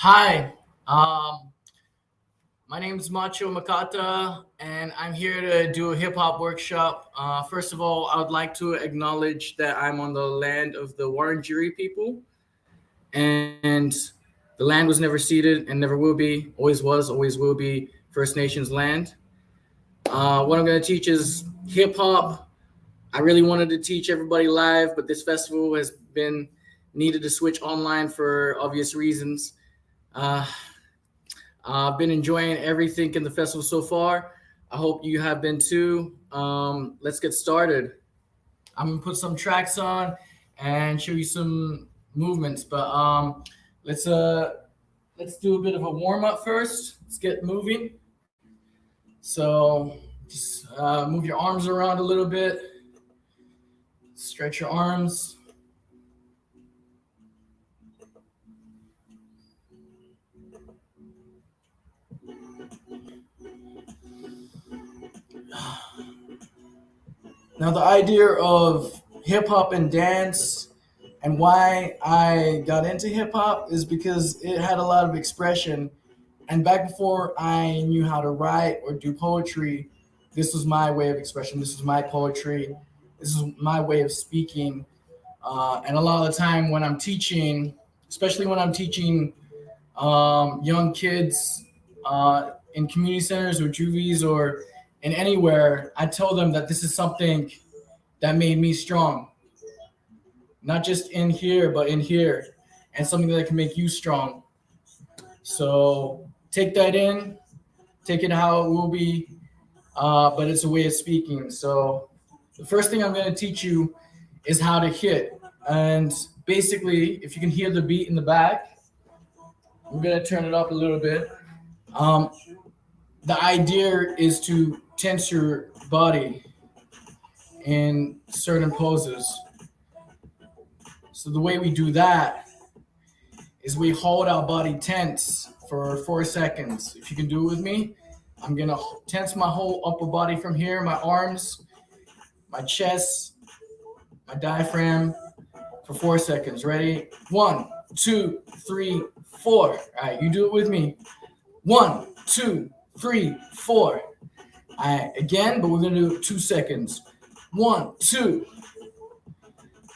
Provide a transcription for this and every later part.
Hi, um, my name is Matcho Makata, and I'm here to do a hip hop workshop. First of all, I would like to acknowledge that I'm on the land of the Wurundjeri people, and the land was never ceded and never will be, always will be First Nations land. What I'm going to teach is hip hop. I really wanted to teach everybody live, but this festival has been needed to switch online for obvious reasons. Uh, I've been enjoying everything in the festival so far. I hope you have been too. Let's get started. I'm gonna put some tracks on and show you some movements, but let's uh, let's do a bit of a warm up first. Let's get moving. So just move your arms around a little bit. Stretch your arms. Now, the idea of hip hop and dance and why I got into hip hop is because it had a lot of expression. And back before I knew how to write or do poetry, this was my way of expression. This was my poetry. This is my way of speaking. And a lot of the time when I'm teaching, especially when I'm teaching young kids in community centers or juvies or in anywhere, I tell them that this is something that made me strong, not just in here, but in here, and something that can make you strong. So take that in, take it how it will be, but it's a way of speaking. So the first thing I'm going to teach you is how to hit. And basically, if you can hear the beat in the back, I'm going to turn it up a little bit. Um, the idea is to tense your body in certain poses. So the way we do that is we hold our body tense for 4 seconds. If you can do it with me, I'm gonna tense my whole upper body from here, my arms, my chest, my diaphragm for 4 seconds. Ready? 1, 2, 3, 4. All right, you do it with me. 1, 2, 3, 4. All right, again, but we're gonna do it 2 seconds. 1, 2,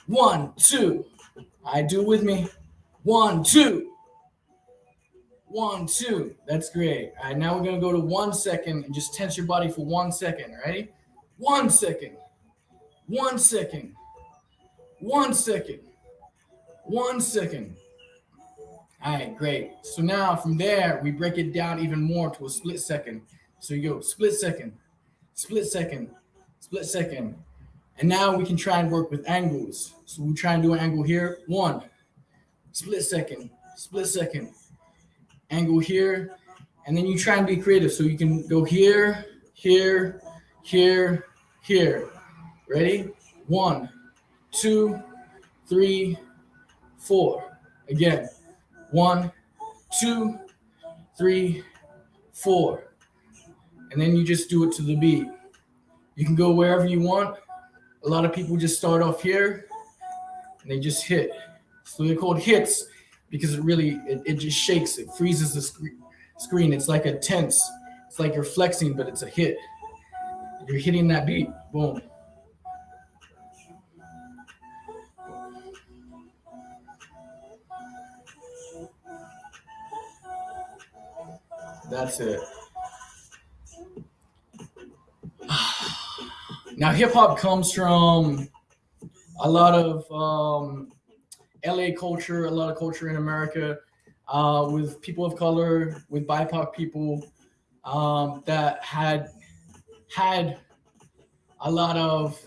1, 2. I do it with me. 1, 2, 1, 2. That's great. All right, now we're gonna go to 1 second and just tense your body for 1 second. Ready? 1 second. 1 second. 1 second. 1 second. All right, great. So now from there, we break it down even more to a split second. So you go split second, split second, split second. And now we can try and work with angles. So we try and do an angle here. One, split second, angle here. And then you try and be creative. So you can go here, here, here, here. Ready? 1, 2, 3, 4. Again. 1, 2, 3, 4. And then you just do it to the beat. You can go wherever you want. A lot of people just start off here and they just hit. So they're called hits because it just shakes, it freezes the screen. It's like a tense. It's like you're flexing, but it's a hit. You're hitting that beat. Boom. That's it. Now, hip hop comes from a lot of LA culture, a lot of culture in America, with people of color, with BIPOC people that had a lot of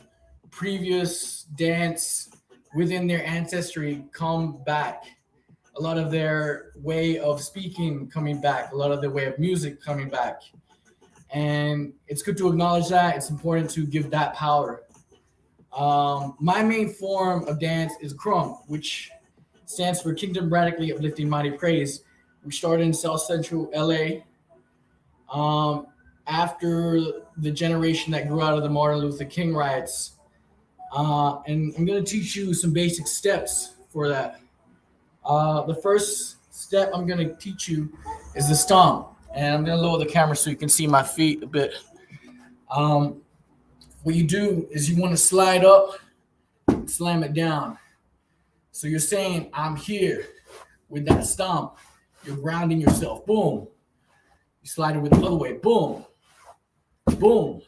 previous dance within their ancestry come back. A lot of their way of speaking coming back, a lot of their way of music coming back. And it's good to acknowledge that. It's important to give that power. My main form of dance is Crump, which stands for Kingdom Radically Uplifting Mighty Praise. We started in South Central LA after the generation that grew out of the Martin Luther King riots. And I'm going to teach you some basic steps for that. The first step I'm gonna teach you is the stomp, and I'm gonna lower the camera so you can see my feet a bit. What you do is you want to slide up, slam it down. So you're saying, I'm here with that stomp. You're grounding yourself. Boom. You slide it with the other way. Boom. Boom.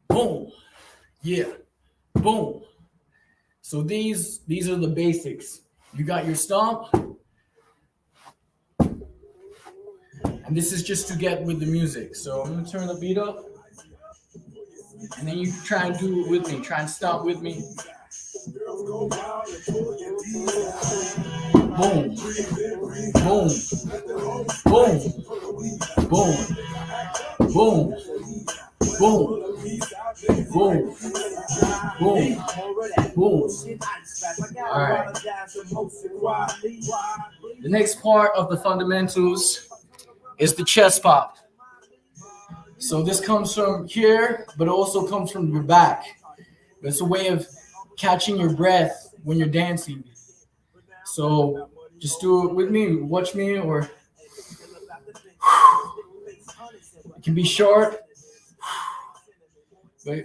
Boom. Yeah. Boom. So these are the basics. You got your stomp. And this is just to get with the music. So I'm going to turn the beat up. And then you try and do it with me. Try and stomp with me. Boom. Boom. Boom. Boom. Boom. Boom. Boom. Boom. Boom. All right. The next part of the fundamentals is the chest pop. So this comes from here, but it also comes from your back. It's a way of catching your breath when you're dancing. So just do it with me, watch me, or it can be short,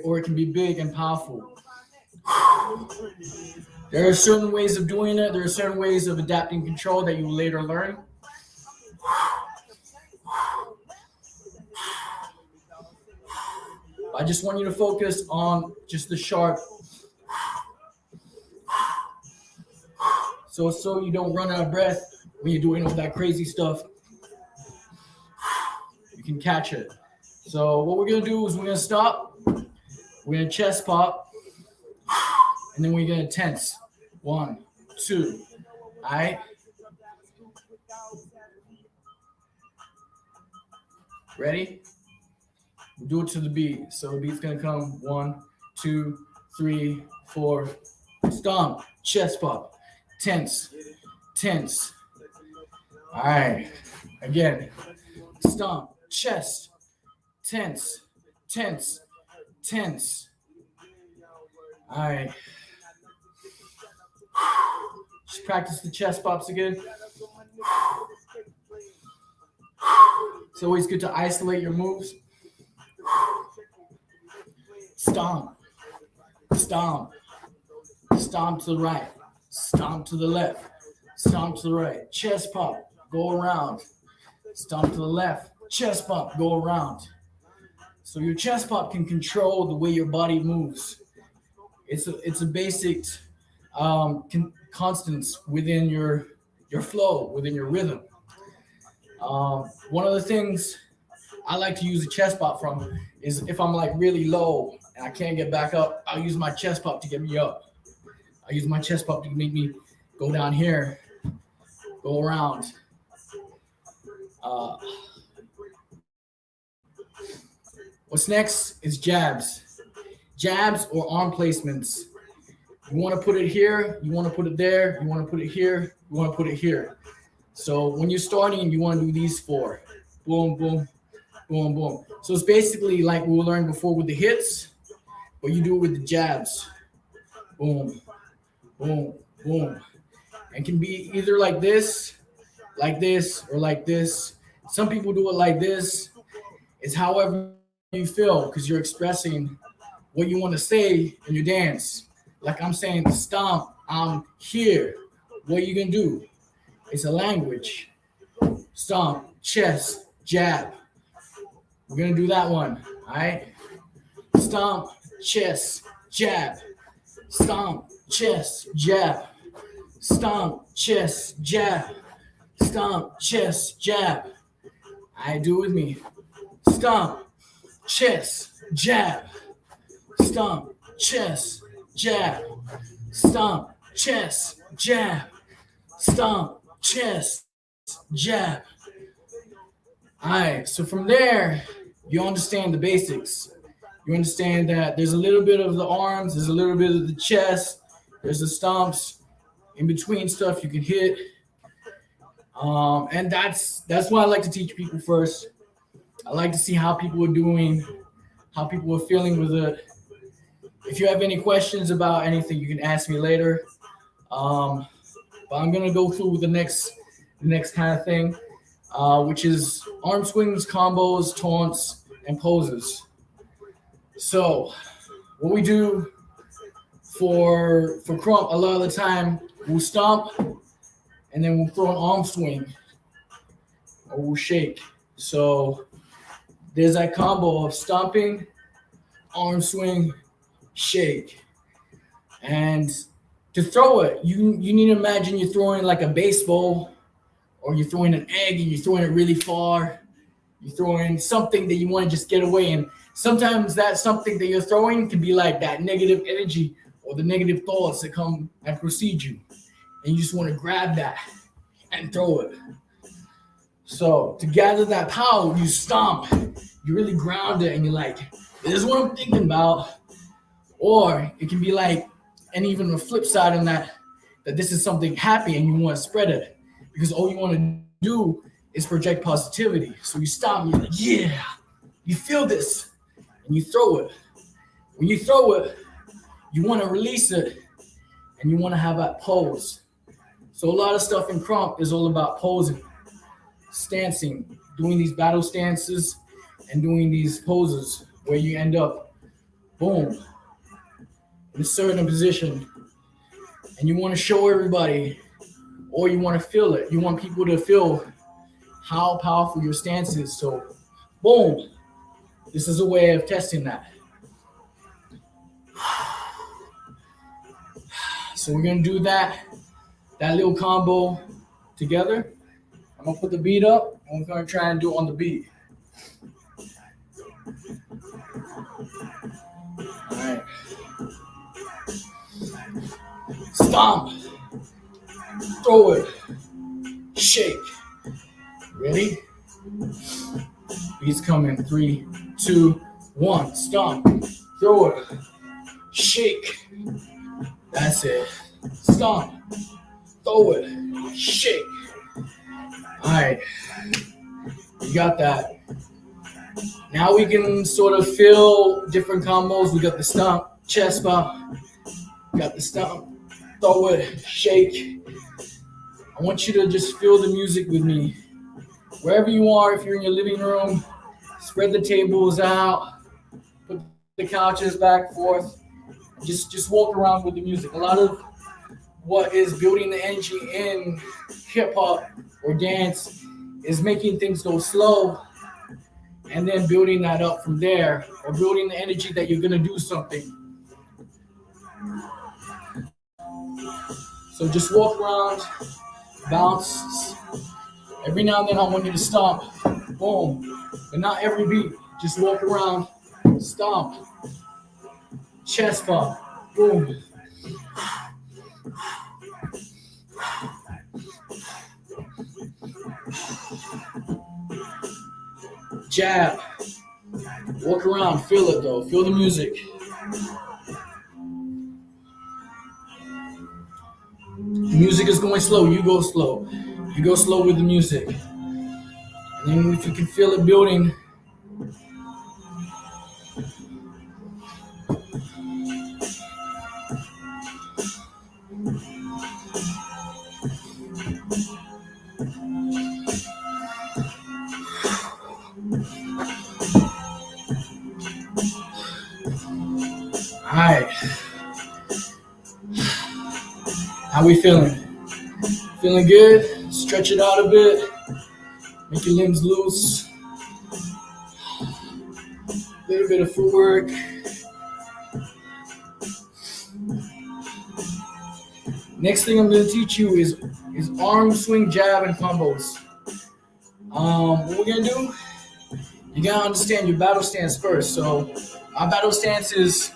or it can be big and powerful. There are certain ways of doing it. There are certain ways of adapting control that you will later learn. I just want you to focus on just the sharp. So you don't run out of breath when you're doing all that crazy stuff. You can catch it. So what we're going to do is we're going to stop. We're going to chest pop. And then we're going to tense. 1, 2. All right? Ready? We'll do it to the beat. So the beat's going to come 1, 2, 3, 4. Stomp. Chest pop. Tense. Tense. All right. Again. Stomp. Chest. Tense. Tense. Tense. All right. Just practice the chest pops again. It's always good to isolate your moves. Stomp. Stomp. Stomp to the right. Stomp to the left. Stomp to the right. Chest pop. Go around. Stomp to the left. Chest pop. Go around. So your chest pop can control the way your body moves. It's a basic constants within your flow, within your rhythm. One of the things I like to use a chest pop from is if I'm like really low and I can't get back up, I'll use my chest pop to get me up. I use my chest pop to make me go down here, go around. What's next is jabs. Jabs or arm placements. You want to put it here, you want to put it there, you want to put it here, you want to put it here. So when you're starting, you want to do these 4. Boom, boom, boom, boom. So it's basically like we learned before with the hits, but you do it with the jabs. Boom, boom, boom. And can be either like this, or like this. Some people do it like this. It's however you feel because you're expressing what you want to say in your dance. Like I'm saying, stomp, I'm here. What are you going to do? It's a language. Stomp, chest, jab. We're going to do that one. All right? Stomp, chest, jab. Stomp, chest, jab. Stomp, chest, jab. Stomp, chest, jab. I do with me. Stomp, chest, jab. Stomp, chest, jab. Stomp, chest, jab. Stomp, chest, jab. All right, so from there, you understand the basics. You understand that there's a little bit of the arms, there's a little bit of the chest, there's the stomps, in between stuff you can hit. And that's why I like to teach people first. I like to see how people are doing, how people are feeling with it. If you have any questions about anything, you can ask me later. But I'm going to go through the next the next kind of thing, which is arm swings, combos, taunts, and poses. So what we do for Crump, a lot of the time we'll stomp and then we'll throw an arm swing or we'll shake. So there's that combo of stomping, arm swing, shake. And to throw it, you need to imagine you're throwing like a baseball or you're throwing an egg and you're throwing it really far. You're throwing something that you want to just get away. And sometimes that something that you're throwing can be like that negative energy or the negative thoughts that come and precede you. And you just want to grab that and throw it. So to gather that power, you stomp, you really ground it, and you're like, this is what I'm thinking about. Or it can be like, and even the flip side on that this is something happy and you want to spread it. Because all you want to do is project positivity. So you stomp, and you're like, yeah, you feel this, and you throw it. When you throw it, you want to release it, and you want to have that pose. So a lot of stuff in Crump is all about posing, stancing, doing these battle stances, and doing these poses where you end up, boom, in a certain position, and you want to show everybody, or you want to feel it. You want people to feel how powerful your stance is. So, boom, this is a way of testing that. So we're gonna do that little combo together. I'm gonna put the beat up, and we're gonna try and do it on the beat. All right. Stomp, throw it, shake. Ready? Beat's coming. 3, 2, 1. Stomp, throw it, shake. That's it. Stomp, throw it, shake. All right, you got that. Now we can sort of feel different combos. We got the stomp, chest bump. Got the stomp, throw it, shake. I want you to just feel the music with me. Wherever you are, if you're in your living room, spread the tables out, put the couches back and forth. Just walk around with the music. A lot of what is building the energy in hip hop or dance is making things go slow and then building that up from there, or building the energy that you're gonna do something. So just walk around, bounce. Every now and then I want you to stomp, boom, but not every beat. Just walk around, stomp, chest bump, boom. Jab, walk around, feel it though, feel the music. Music is going slow, you go slow. You go slow with the music. And then if you can feel it building, all right. How we feeling? Feeling good? Stretch it out a bit. Make your limbs loose. A little bit of footwork. Next thing I'm going to teach you is arm swing, jab, and combos. What we're going to do, you got to understand your battle stance first. So our battle stance is,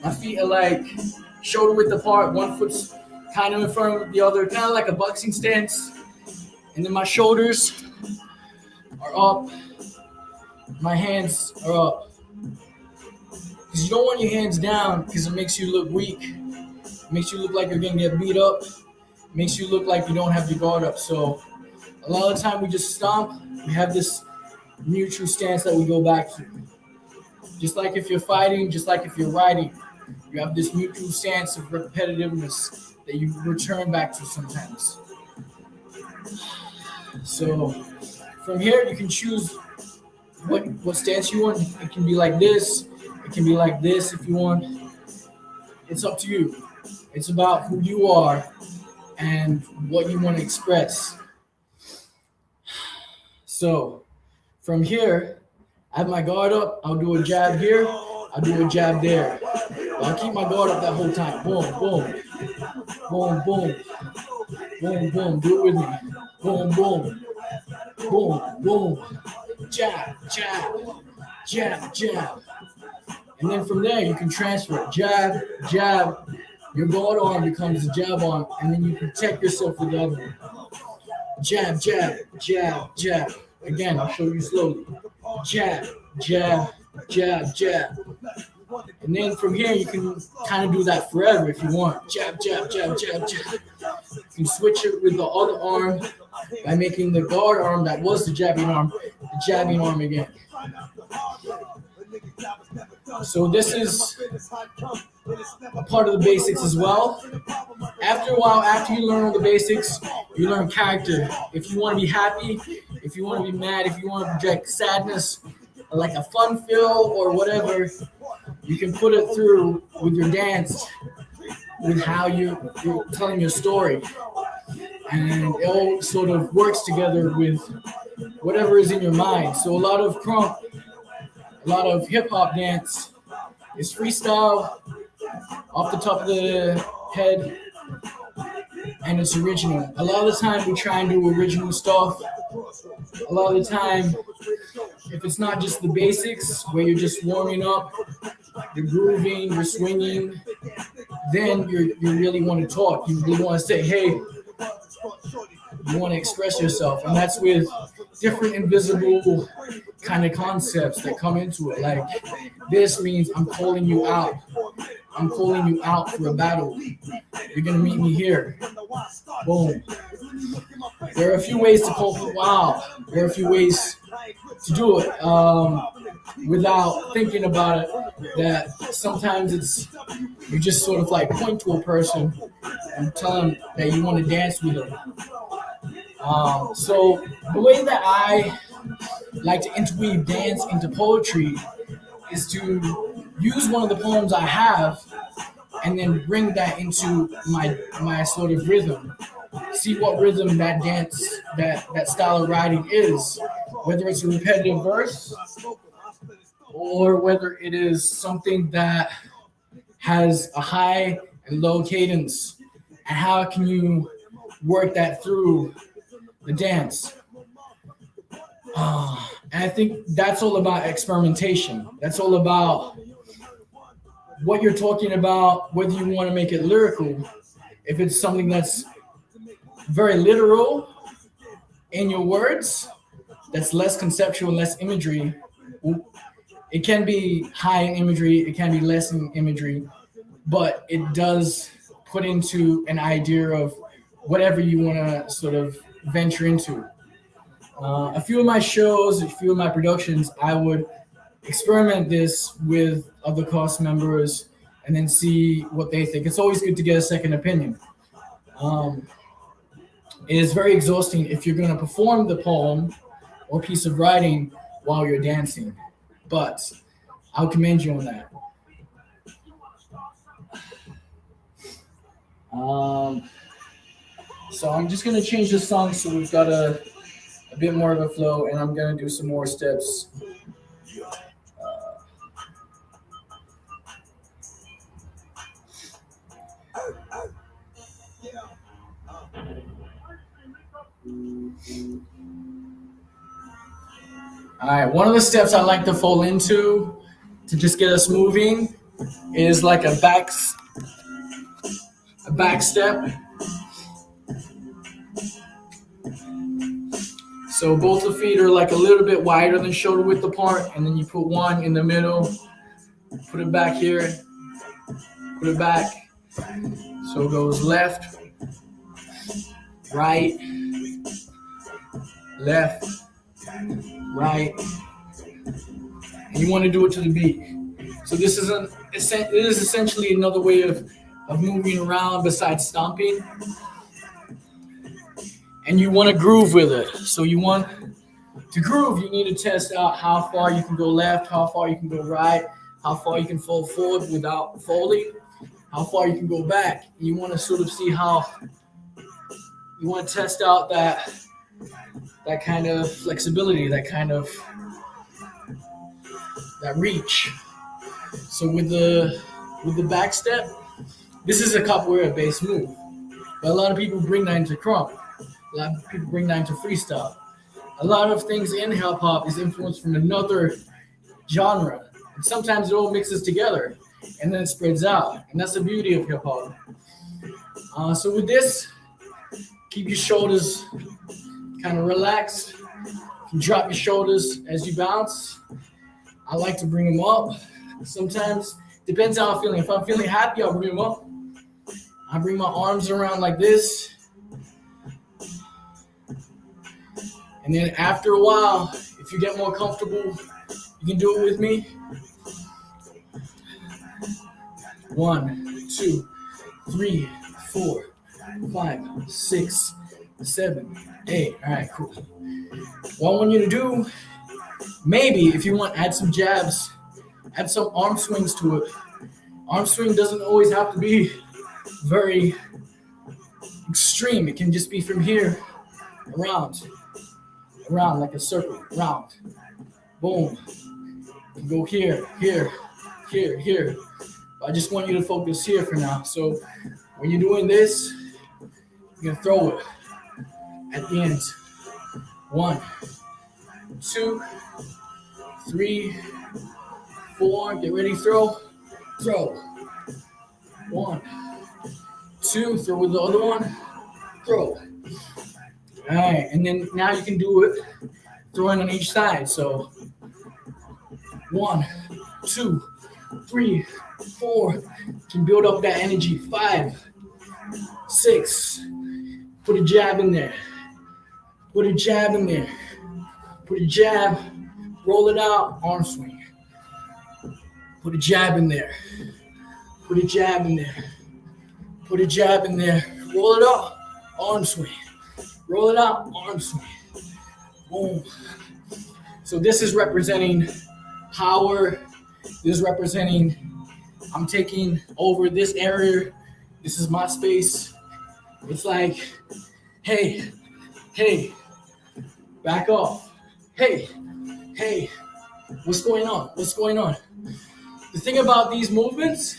my feet are like shoulder width apart, one foot's kind of in front of the other, kind of like a boxing stance. And then my shoulders are up, my hands are up. Because you don't want your hands down because it makes you look weak. It makes you look like you're going to get beat up. It makes you look like you don't have your guard up. So a lot of the time we just stomp. We have this neutral stance that we go back to. Just like if you're fighting, just like if you're riding, you have this neutral stance of repetitiveness. that you return back to sometimes. So from here, you can choose what stance you want. It can be like this. It can be like this if you want. It's up to you. It's about who you are and what you want to express. So from here, I have my guard up. I'll do a jab here. I'll do a jab there. I'll keep my guard up that whole time. Boom, boom, boom, boom, boom, boom. Do it with me. Boom, boom, boom, boom. Jab, jab, jab, jab. And then from there, you can transfer it. Jab, jab. Your guard arm becomes a jab arm, and then you protect yourself with the other one. Jab, jab, jab, jab. Again, I'll show you slowly. Jab, jab, jab, jab. And then from here, you can kind of do that forever if you want. Jab, jab, jab, jab, jab. You can switch it with the other arm by making the guard arm that was the jabbing arm again. So this is a part of the basics as well. After a while, after you learn all the basics, you learn character. If you want to be happy, if you want to be mad, if you want to project sadness, or like a fun feel or whatever, you can put it through with your dance, with how you're telling your story. And it all sort of works together with whatever is in your mind. So a lot of crump, a lot of hip-hop dance is freestyle, off the top of the head, and it's original. A lot of the time we try and do original stuff. A lot of the time, if it's not just the basics, where you're just warming up, you're grooving, you're swinging, then you really want to talk. You really want to say, hey, you want to express yourself. And that's with different invisible kind of concepts that come into it. Like, this means I'm calling you out. I'm calling you out for a battle. You're going to meet me here. Boom. There are a few ways to call people out. There are a few ways to do it without thinking about it. That sometimes you just sort of like point to a person and tell them that you want to dance with them. So the way that I like to interweave dance into poetry is to use one of the poems I have and then bring that into my sort of rhythm. See what rhythm that dance, that style of writing is, whether it's a repetitive verse or whether it is something that has a high and low cadence, and how can you work that through the dance. And I think that's all about experimentation. That's all about what you're talking about, whether you want to make it lyrical. If it's something that's very literal in your words, that's less conceptual, less imagery. It can be high in imagery, it can be less in imagery, but it does put into an idea of whatever you want to sort of venture into. A few of my shows, a few of my productions, I would experiment this with other cast members and then see what they think. It's always good to get a second opinion. It is very exhausting if you're going to perform the poem or piece of writing while you're dancing, but I'll commend you on that. So I'm just going to change the song so we've got a bit more of a flow, and I'm going to do some more steps. All right, one of the steps I like to fall into to just get us moving is like a back step. So both the feet are like a little bit wider than shoulder width apart, and then you put one in the middle, put it back here, put it back. So it goes left, right, left, right, and you want to do it to the beat. So this is essentially another way of of moving around besides stomping. And you want to groove with it. So you want to groove, you need to test out how far you can go left, how far you can go right, how far you can fold forward without folding, how far you can go back. You want to sort of see how you want to test out that kind of flexibility, that reach. So with the back step, this is a capoeira based move, but a lot of people bring that into crump. A lot of people bring that into freestyle. A lot of things in hip hop is influenced from another genre, and sometimes it all mixes together, and then it spreads out, and that's the beauty of hip hop. So with this, keep your shoulders kind of relaxed. You can drop your shoulders as you bounce. I like to bring them up. Sometimes depends how I'm feeling. If I'm feeling happy, I'll bring them up. I bring my arms around like this. And then after a while, if you get more comfortable, you can do it with me. 1, 2, 3, 4, 5, 6, 7, 8. All right, cool. What I want you to do, maybe if you want, add some jabs, add some arm swings to it. Arm swing doesn't always have to be very extreme. It can just be from here, around like a circle, round, boom. You go here, here, here, here. I just want you to focus here for now. So when you're doing this, you're gonna throw it at the end. 1, 2, 3, 4. Get ready, throw. 1, 2. Throw with the other one. Throw. All right, and then now you can do it throwing on each side. So 1, 2, 3, 4. You can build up that energy. 5, 6. Put a jab in there. Put a jab in there. Put a jab. Roll it out. Arm swing. Put a jab in there. Put a jab in there. Put a jab in there. Roll it out. Arm swing. Roll it out. Arm swing. Boom. So this is representing power. This is representing I'm taking over this area. This is my space. It's like, hey, back off. Hey, what's going on? What's going on? The thing about these movements,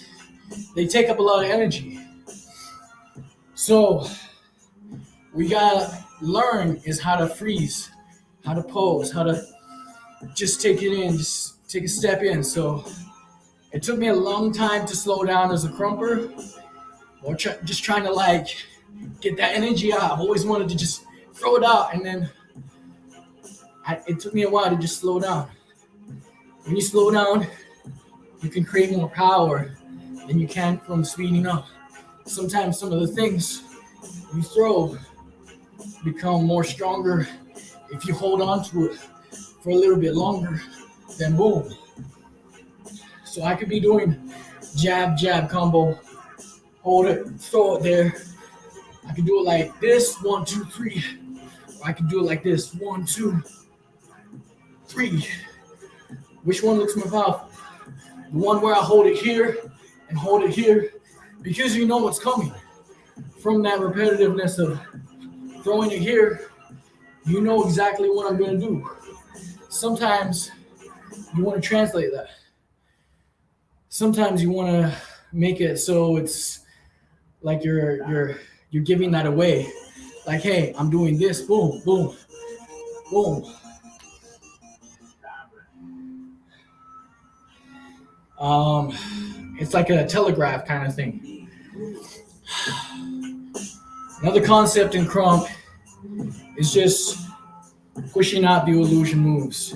they take up a lot of energy. So we gotta learn is how to freeze, how to pose, how to just take it in, just take a step in. So it took me a long time to slow down as a crumper, or just trying to like get that energy out. I always wanted to just throw it out, and then it took me a while to just slow down. When you slow down, you can create more power than you can from speeding up. Sometimes some of the things you throw become more stronger if you hold on to it for a little bit longer, then boom. So I could be doing jab combo, hold it, throw it there. I could do it like this, 1, 2, 3. Or I could do it like this, 1, 2, 3. Which one looks more powerful? The one where I hold it here and hold it here, because you know what's coming. From that repetitiveness of throwing it here, you know exactly what I'm going to do. Sometimes you want to translate that. Sometimes you want to make it so it's like you're giving that away. Like, hey, I'm doing this, boom, boom, boom. It's like a telegraph kind of thing. Another concept in crump is just pushing out the illusion moves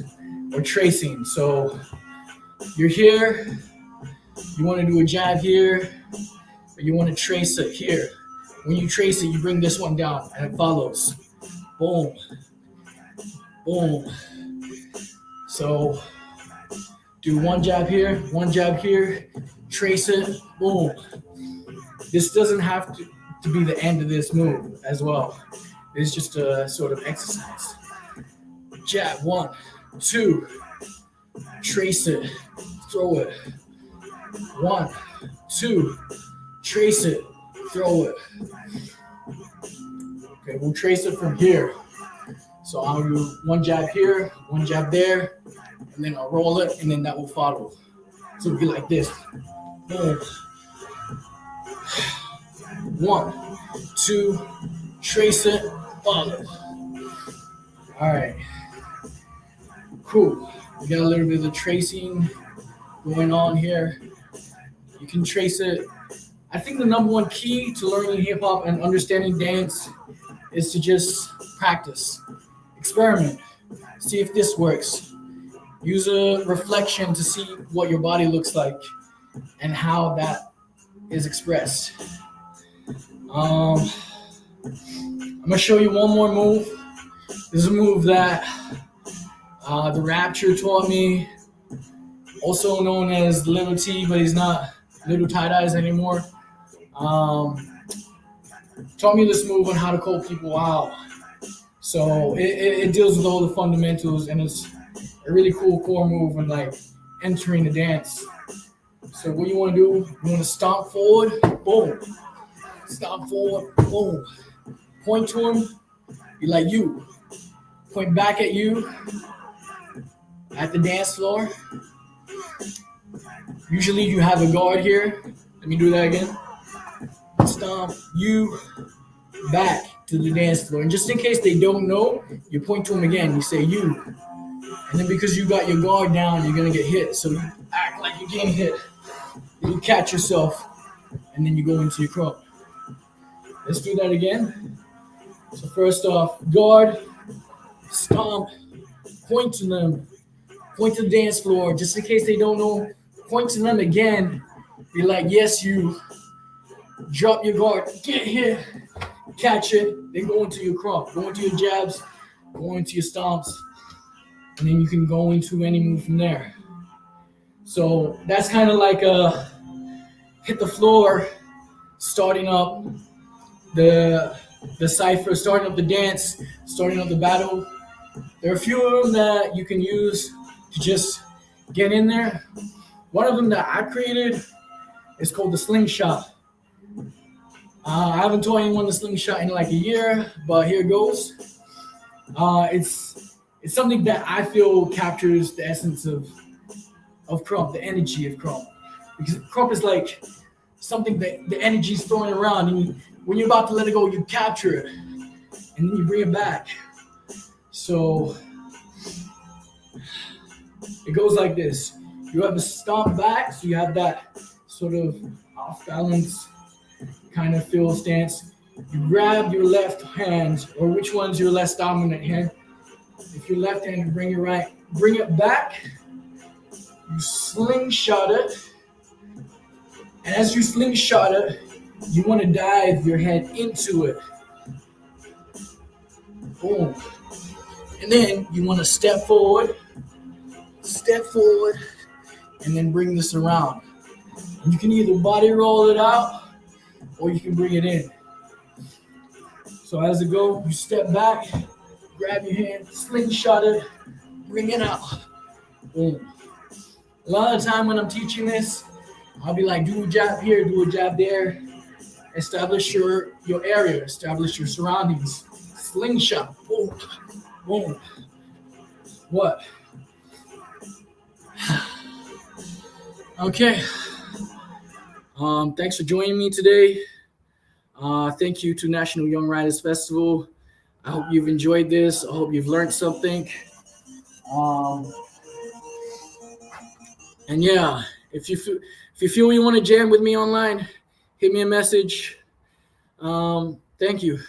or tracing. So you're here, you want to do a jab here, or you want to trace it here. When you trace it, you bring this one down and it follows. Boom, boom. So do one jab here, trace it, boom, this doesn't have to be the end of this move as well. It's just a sort of exercise. Jab, 1, 2, trace it, throw it. 1, 2, trace it, throw it. Okay, we'll trace it from here. So I'll do one jab here, one jab there, and then I'll roll it, and then that will follow. So it'll be like this. Boom. 1, 2, trace it, follow. All right. Cool. We got a little bit of the tracing going on here. You can trace it. I think the number one key to learning hip hop and understanding dance is to just practice, experiment, see if this works. Use a reflection to see what your body looks like and how that is expressed. I'm gonna show you one more move. This is a move that the Rapture taught me, also known as Little T, but he's not Little Tie-Dyes anymore. Taught me this move on how to call people out. So it deals with all the fundamentals, and it's a really cool core move when like entering the dance. So what you want to do, you want to stomp forward, boom. Stomp forward, boom. Point to him, be like you. Point back at you at the dance floor. Usually you have a guard here. Let me do that again. Stomp you back to the dance floor. And just in case they don't know, you point to them again. You say you. And then because you got your guard down, you're going to get hit. So you act like you're getting hit. Then you catch yourself. And then you go into your crump. Let's do that again. So first off, guard, stomp, point to them. Point to the dance floor. Just in case they don't know, point to them again. Be like, yes, you. Drop your guard, get hit, catch it, then go into your crump, go into your jabs, go into your stomps, and then you can go into any move from there. So that's kind of like a hit the floor, starting up the cipher, starting up the dance, starting up the battle. There are a few of them that you can use to just get in there. One of them that I created is called the slingshot. I haven't taught anyone the slingshot in like a year, but here it goes. It's something that I feel captures the essence of crump, the energy of crump. Because crump is like something that the energy is throwing around, and when you're about to let it go, you capture it, and then you bring it back. So it goes like this. You have a stomp back, so you have that sort of off balance kind of feel stance. You grab your left hand, or which one's your less dominant hand. If you're left hand, you bring it right, bring it back. You slingshot it, and as you slingshot it, you want to dive your head into it. Boom. And then you want to step forward, and then bring this around. And you can either body roll it out, or you can bring it in. So as it goes, you step back, grab your hand, slingshot it, bring it out. Boom. A lot of the time when I'm teaching this, I'll be like, do a jab here, do a jab there. Establish your area, establish your surroundings. Slingshot, boom, boom. What? Okay. Thanks for joining me today. Thank you to National Young Writers Festival. I hope you've enjoyed this. I hope you've learned something. And yeah, if you feel you want to jam with me online, hit me a message. Thank you.